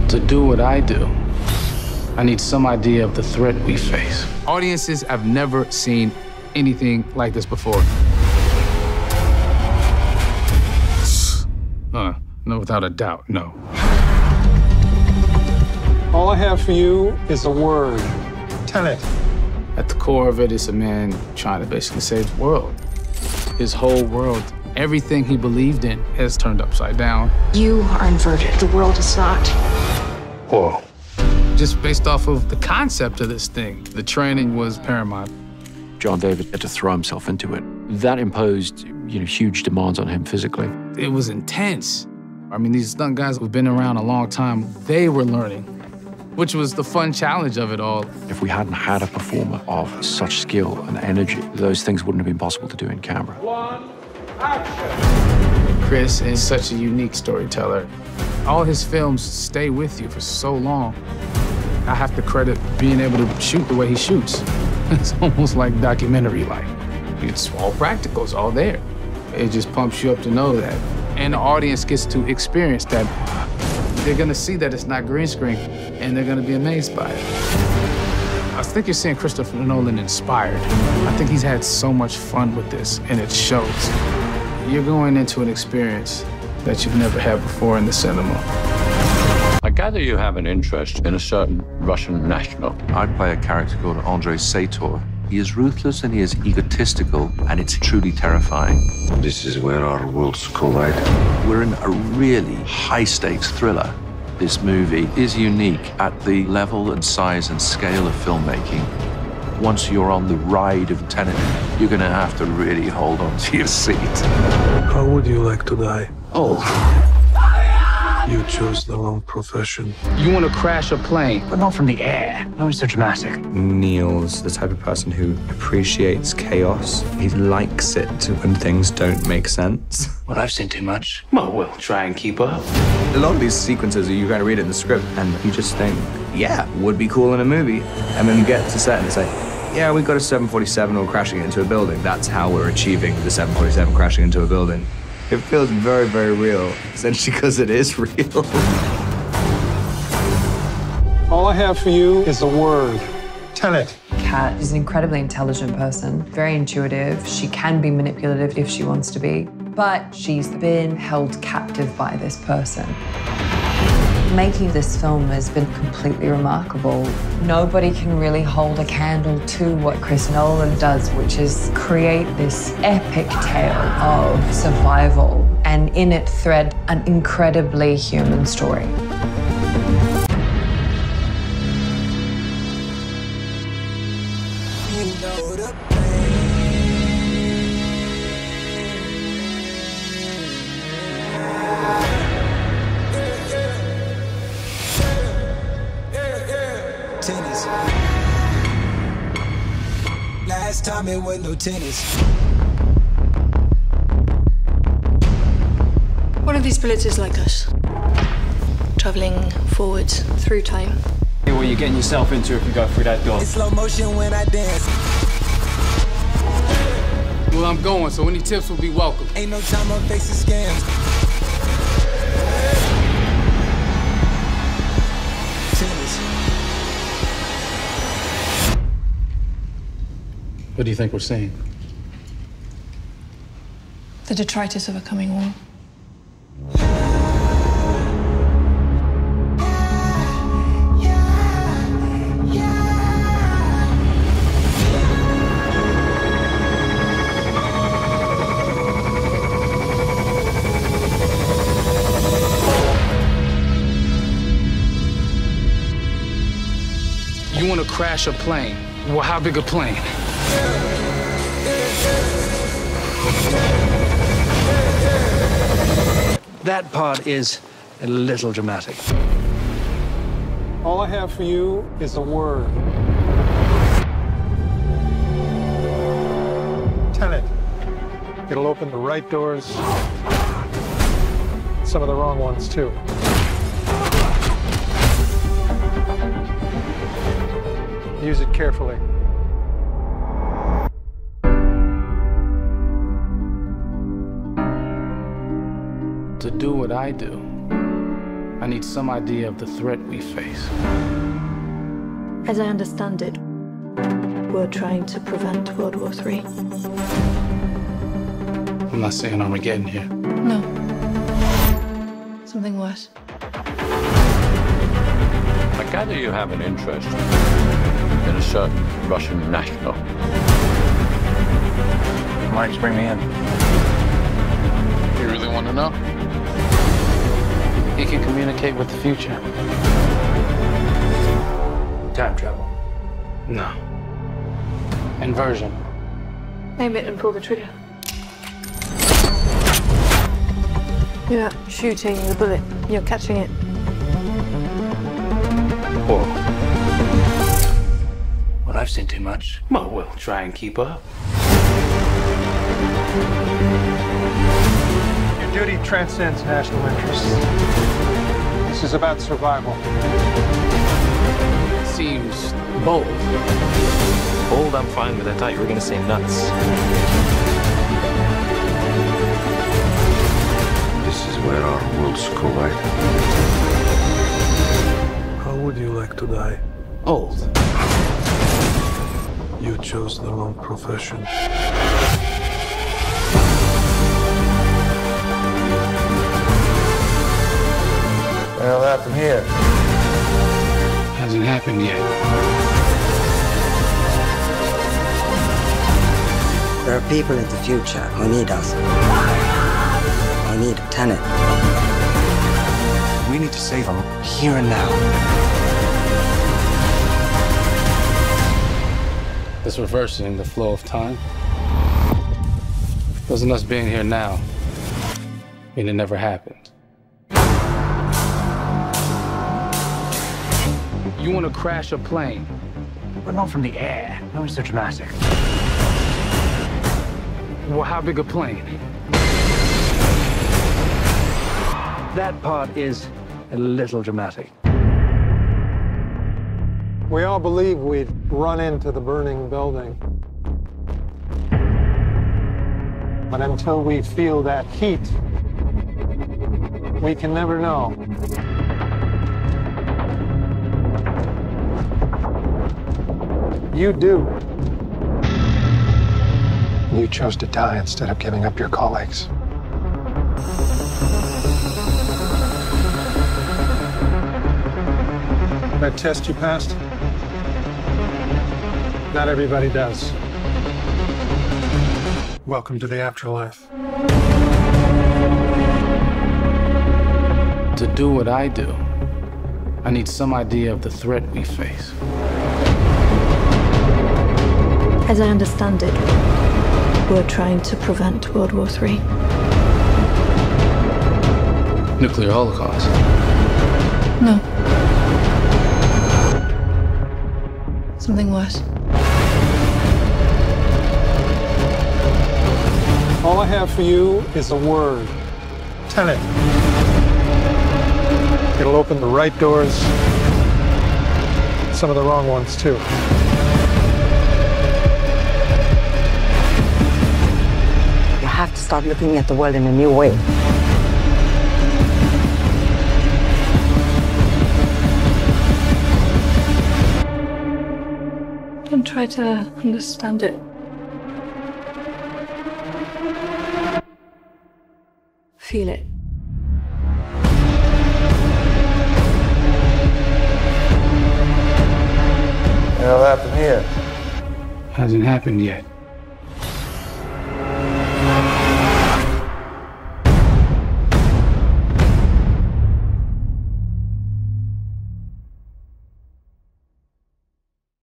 To do what I do, I need some idea of the threat we face. Audiences have never seen anything like this before. No, without a doubt, no. All I have for you is a word. Tenet. At the core of it is a man trying to basically save the world. His whole world, everything he believed in, has turned upside down. You are inverted. The world is not. Whoa. Just based off of the concept of this thing, the training was paramount. John David had to throw himself into it. That imposed, huge demands on him physically. It was intense. I mean, these stunt guys who've been around a long time, they were learning, which was the fun challenge of it all. If we hadn't had a performer of such skill and energy, those things wouldn't have been possible to do in camera. One, action. Chris is such a unique storyteller. All his films stay with you for so long. I have to credit being able to shoot the way he shoots. It's almost like documentary-like. It's all practical, it's all there. It just pumps you up to know that. And the audience gets to experience that. They're gonna see that it's not green screen, and they're gonna be amazed by it. I think you're seeing Christopher Nolan inspired. I think he's had so much fun with this, and it shows. You're going into an experience that you've never had before in the cinema. I gather you have an interest in a certain Russian national. I play a character called Andrei Sator. He is ruthless and he is egotistical, and it's truly terrifying. This is where our worlds collide. We're in a really high-stakes thriller. This movie is unique at the level and size and scale of filmmaking. Once you're on the ride of Tenet, you're gonna have to really hold on to your seat. How would you like to die? Oh. You chose the wrong profession. You want to crash a plane. But not from the air. No, it's so dramatic. Neil's the type of person who appreciates chaos. He likes it when things don't make sense. Well, I've seen too much. Well, we'll try and keep up. A lot of these sequences, you kind of read it in the script, and you just think, yeah, would be cool in a movie. And then you get to set and it's like, yeah, we got a 747 all crashing into a building. That's how we're achieving the 747 crashing into a building. It feels very, very real, essentially because it is real. All I have for you is a word. Tenet. Kat is an incredibly intelligent person, very intuitive. She can be manipulative if she wants to be, but she's been held captive by this person. Making this film has been completely remarkable. Nobody can really hold a candle to what Chris Nolan does, which is create this epic tale of survival and in it thread an incredibly human story. Tennis. Last time it was no tennis. One of these bullets is like us, traveling forwards through time. What are you getting yourself into if you go through that door? It's slow motion when I dance. Well, I'm going, so any tips will be welcome. Ain't no time I'm facing scams. What do you think we're seeing? The detritus of a coming war. You want to crash a plane. Well, how big a plane? That part is a little dramatic. All I have for you is a word. Tenet. It'll open the right doors, some of the wrong ones, too. Use it carefully. To do what I do, I need some idea of the threat we face. As I understand it, we're trying to prevent World War III. I'm not saying Armageddon here. No. Something worse. I gather you have an interest in a certain Russian national. Why don't you bring me in? You really want to know? He can communicate with the future. Time travel. No. Inversion. Aim it and pull the trigger. You're not shooting the bullet, you're catching it. Whoa. Well, I've seen too much. Well, we'll try and keep up. Your duty transcends national interests. This is about survival. Seems bold. Bold, I'm fine with. I thought you were going to say nuts. This is where our worlds collide. How would you like to die? Old. You chose the wrong profession. Well, that from here. Hasn't happened yet. There are people in the future who need us. Who need TENET. We need to save them here and now. This reversing the flow of time. Doesn't us being here now mean it never happened? You want to crash a plane? But not from the air. No, it's so dramatic. Well, how big a plane? That part is a little dramatic. We all believe we'd run into the burning building. But until we feel that heat, we can never know. You do. You chose to die instead of giving up your colleagues. That test you passed? Not everybody does. Welcome to the afterlife. To do what I do, I need some idea of the threat we face. As I understand it, we're trying to prevent World War III. Nuclear holocaust? No. Something worse. All I have for you is a word. TENET. It'll open the right doors, some of the wrong ones too. You have to start looking at the world in a new way. Don't try to understand it. Feel it. Well, that from here. Hasn't happened yet.